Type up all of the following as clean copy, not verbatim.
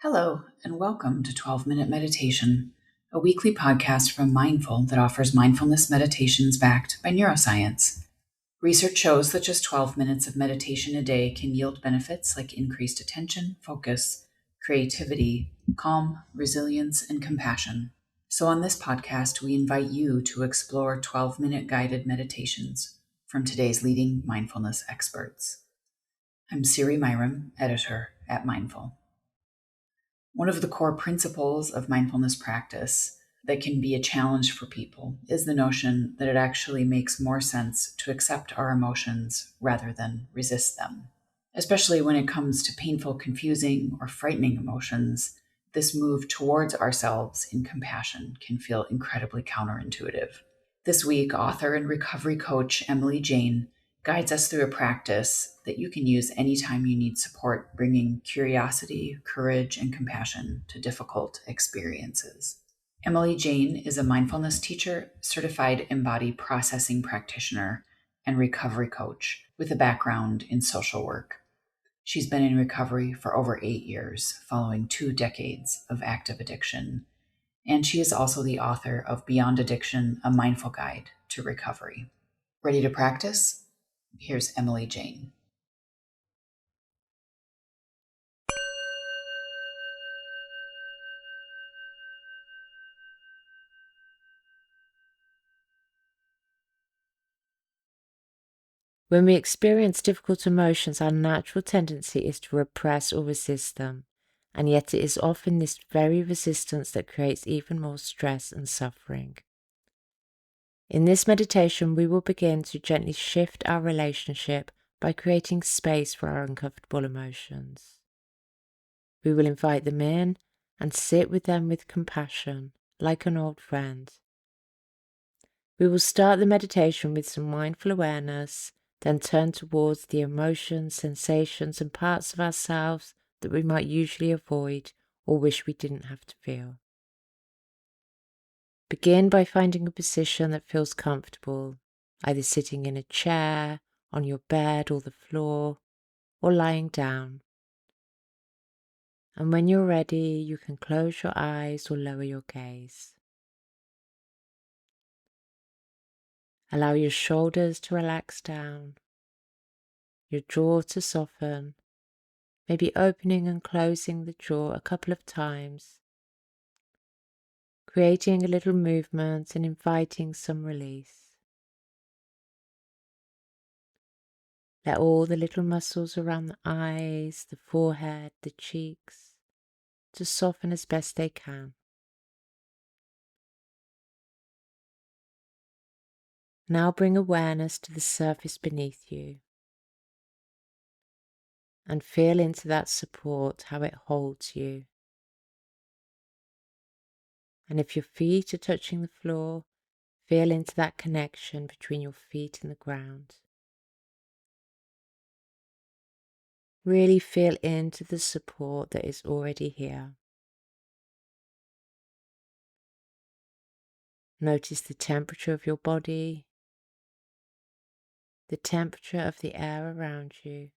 Hello, and welcome to 12-Minute Meditation, a weekly podcast from Mindful that offers mindfulness meditations backed by neuroscience. Research shows that just 12 minutes of meditation a day can yield benefits like increased attention, focus, creativity, calm, resilience, and compassion. So, on this podcast, we invite you to explore 12-minute guided meditations from today's leading mindfulness experts. I'm Siri Myram, editor at Mindful. One of the core principles of mindfulness practice that can be a challenge for people is the notion that it actually makes more sense to accept our emotions rather than resist them. Especially when it comes to painful, confusing, or frightening emotions, this move towards ourselves in compassion can feel incredibly counterintuitive. This week, author and recovery coach Emily Jane guides us through a practice that you can use anytime you need support, bringing curiosity, courage, and compassion to difficult experiences. Emily Jane is a mindfulness teacher, certified embodied processing practitioner, and recovery coach with a background in social work. She's been in recovery for over 8 years, following 2 decades of active addiction. And she is also the author of Beyond Addiction, a Mindful Guide to Recovery. Ready to practice? Here's Emily Jane. When we experience difficult emotions, our natural tendency is to repress or resist them, and yet it is often this very resistance that creates even more stress and suffering. In this meditation, we will begin to gently shift our relationship by creating space for our uncomfortable emotions. We will invite them in and sit with them with compassion, like an old friend. We will start the meditation with some mindful awareness, then turn towards the emotions, sensations, and parts of ourselves that we might usually avoid or wish we didn't have to feel. Begin by finding a position that feels comfortable, either sitting in a chair, on your bed or the floor, or lying down. And when you're ready, you can close your eyes or lower your gaze. Allow your shoulders to relax down, your jaw to soften, maybe opening and closing the jaw a couple of times, creating a little movement and inviting some release. Let all the little muscles around the eyes, the forehead, the cheeks, to soften as best they can. Now bring awareness to the surface beneath you and feel into that support, how it holds you. And if your feet are touching the floor, feel into that connection between your feet and the ground. Really feel into the support that is already here. Notice the temperature of your body, the temperature of the air around you.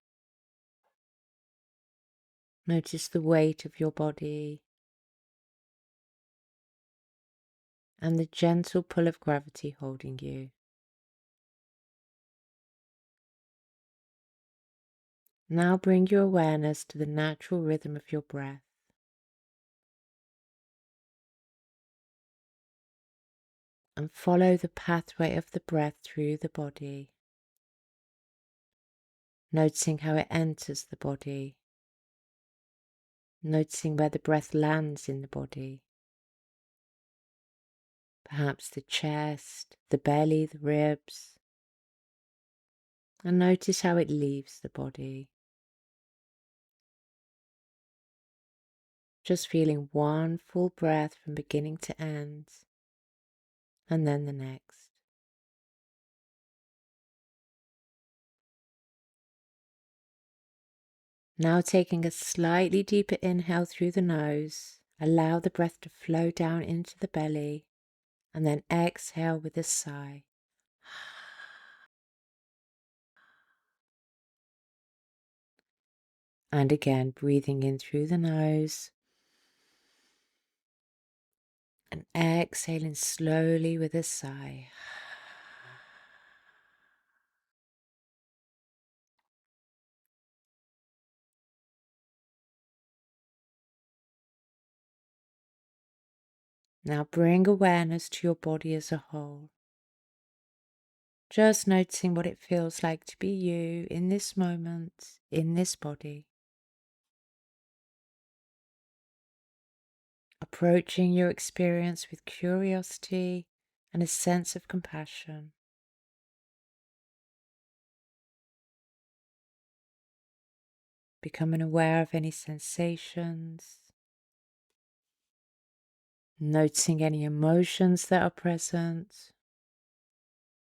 Notice the weight of your body and the gentle pull of gravity holding you. Now bring your awareness to the natural rhythm of your breath. And follow the pathway of the breath through the body, noticing how it enters the body, noticing where the breath lands in the body. Perhaps the chest, the belly, the ribs, and notice how it leaves the body. Just feeling one full breath from beginning to end, and then the next. Now taking a slightly deeper inhale through the nose, allow the breath to flow down into the belly, and then exhale with a sigh. And again, breathing in through the nose and exhaling slowly with a sigh. Now bring awareness to your body as a whole. Just noticing what it feels like to be you in this moment, in this body. Approaching your experience with curiosity and a sense of compassion. Becoming aware of any sensations. Noticing any emotions that are present,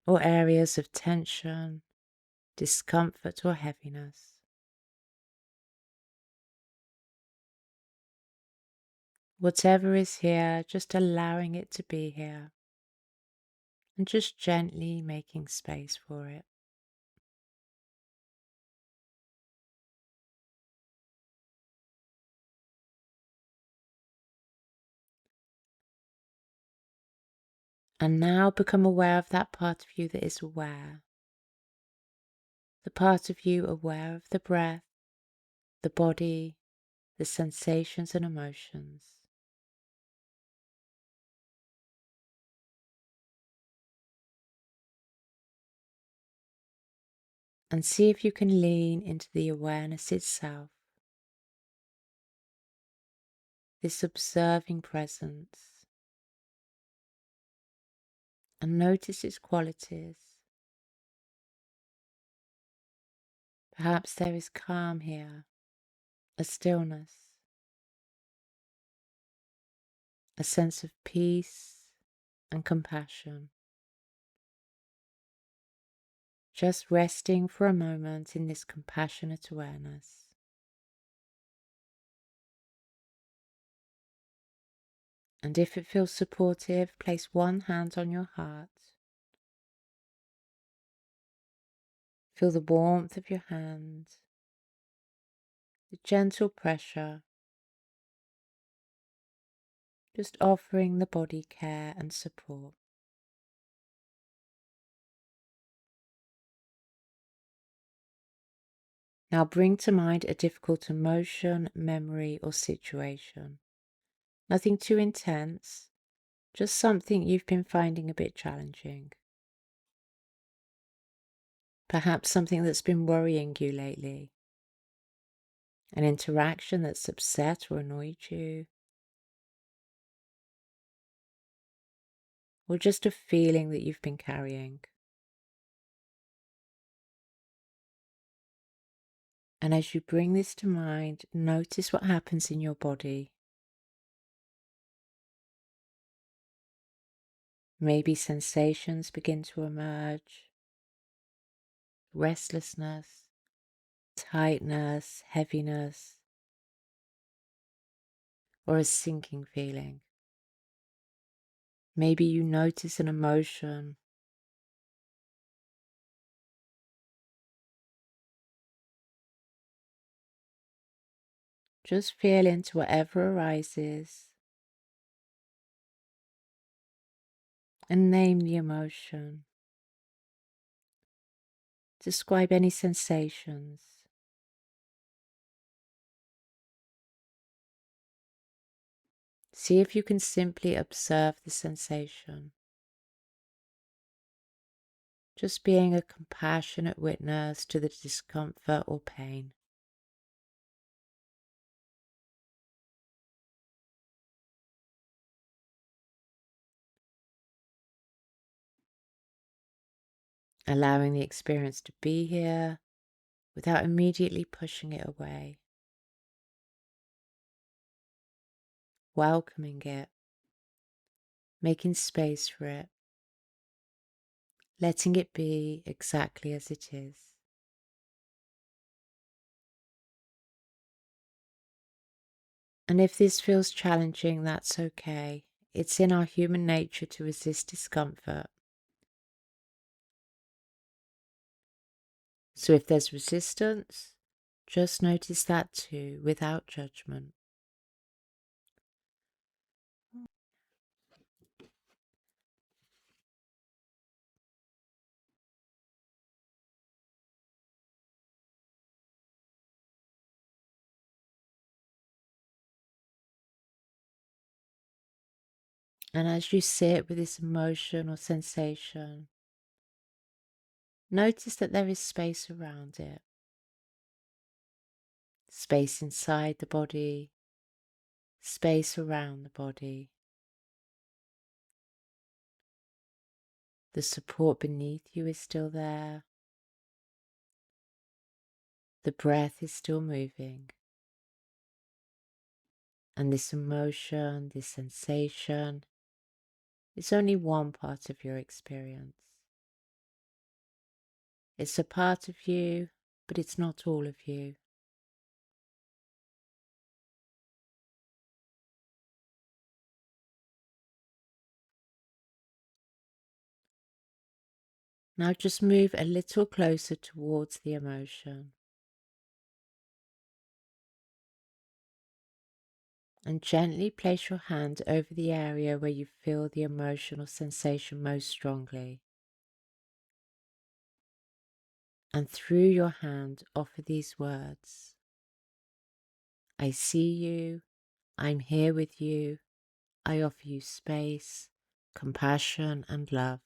or areas of tension, discomfort, or heaviness. Whatever is here, just allowing it to be here, and just gently making space for it. And now become aware of that part of you that is aware. The part of you aware of the breath, the body, the sensations and emotions. And see if you can lean into the awareness itself, this observing presence, and notice its qualities. Perhaps there is calm here, a stillness, a sense of peace and compassion. Just resting for a moment in this compassionate awareness. And if it feels supportive, place one hand on your heart. Feel the warmth of your hand, the gentle pressure, just offering the body care and support. Now bring to mind a difficult emotion, memory, or situation. Nothing too intense, just something you've been finding a bit challenging. Perhaps something that's been worrying you lately. An interaction that's upset or annoyed you. Or just a feeling that you've been carrying. And as you bring this to mind, notice what happens in your body. Maybe sensations begin to emerge. Restlessness, tightness, heaviness, or a sinking feeling. Maybe you notice an emotion. Just feel into whatever arises and name the emotion. Describe any sensations. See if you can simply observe the sensation. Just being a compassionate witness to the discomfort or pain. Allowing the experience to be here without immediately pushing it away. Welcoming it, making space for it, letting it be exactly as it is. And if this feels challenging, that's okay. It's in our human nature to resist discomfort. So if there's resistance, just notice that too, without judgment. And as you sit with this emotion or sensation, notice that there is space around it, space inside the body, space around the body. The support beneath you is still there. The breath is still moving. And this emotion, this sensation, is only one part of your experience. It's a part of you, but it's not all of you. Now just move a little closer towards the emotion. And gently place your hand over the area where you feel the emotional sensation most strongly. And through your hand, offer these words: I see you, I'm here with you, I offer you space, compassion, and love.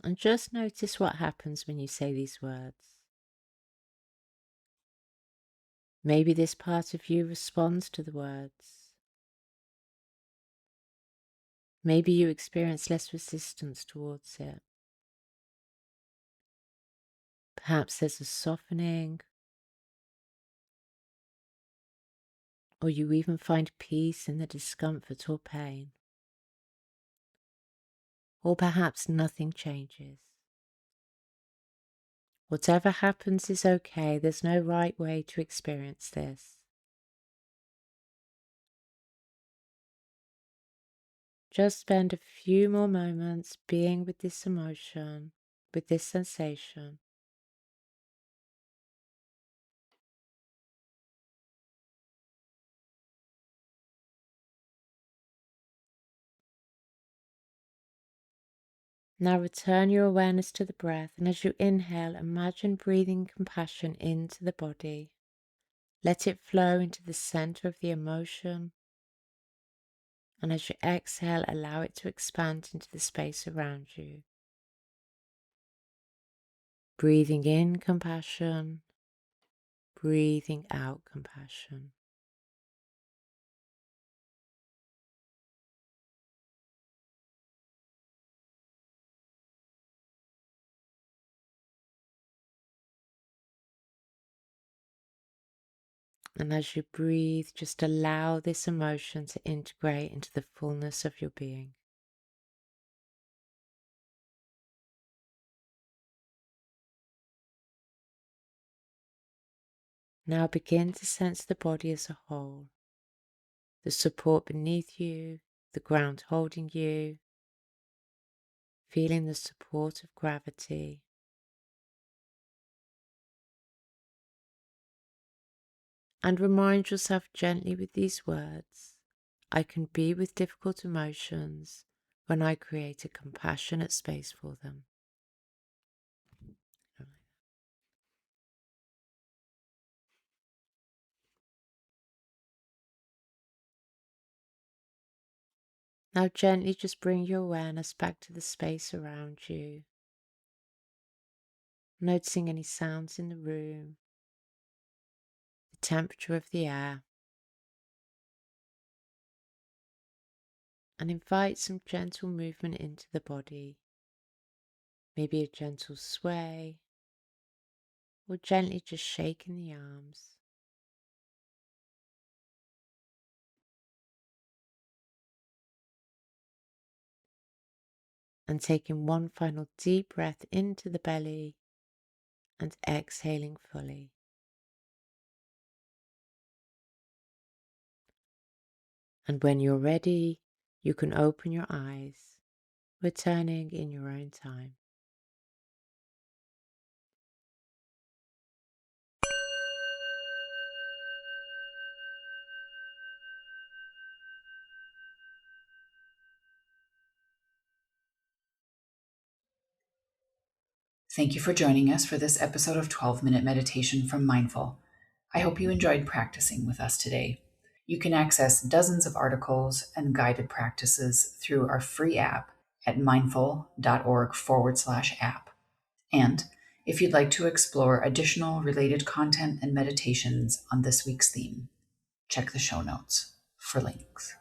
And just notice what happens when you say these words. Maybe this part of you responds to the words. Maybe you experience less resistance towards it. Perhaps there's a softening, or you even find peace in the discomfort or pain. Or perhaps nothing changes. Whatever happens is okay. There's no right way to experience this. Just spend a few more moments being with this emotion, with this sensation. Now return your awareness to the breath, and as you inhale, imagine breathing compassion into the body. Let it flow into the center of the emotion, and as you exhale, allow it to expand into the space around you. Breathing in compassion, breathing out compassion. And as you breathe, just allow this emotion to integrate into the fullness of your being. Now begin to sense the body as a whole, the support beneath you, the ground holding you, feeling the support of gravity. And remind yourself gently with these words: I can be with difficult emotions when I create a compassionate space for them. Now gently just bring your awareness back to the space around you, noticing any sounds in the room, the temperature of the air, and invite some gentle movement into the body, maybe a gentle sway, or gently just shaking the arms. And taking one final deep breath into the belly and exhaling fully. And when you're ready, you can open your eyes, returning in your own time. Thank you for joining us for this episode of 12 Minute Meditation from Mindful. I hope you enjoyed practicing with us today. You can access dozens of articles and guided practices through our free app at mindful.org/app. And if you'd like to explore additional related content and meditations on this week's theme, check the show notes for links.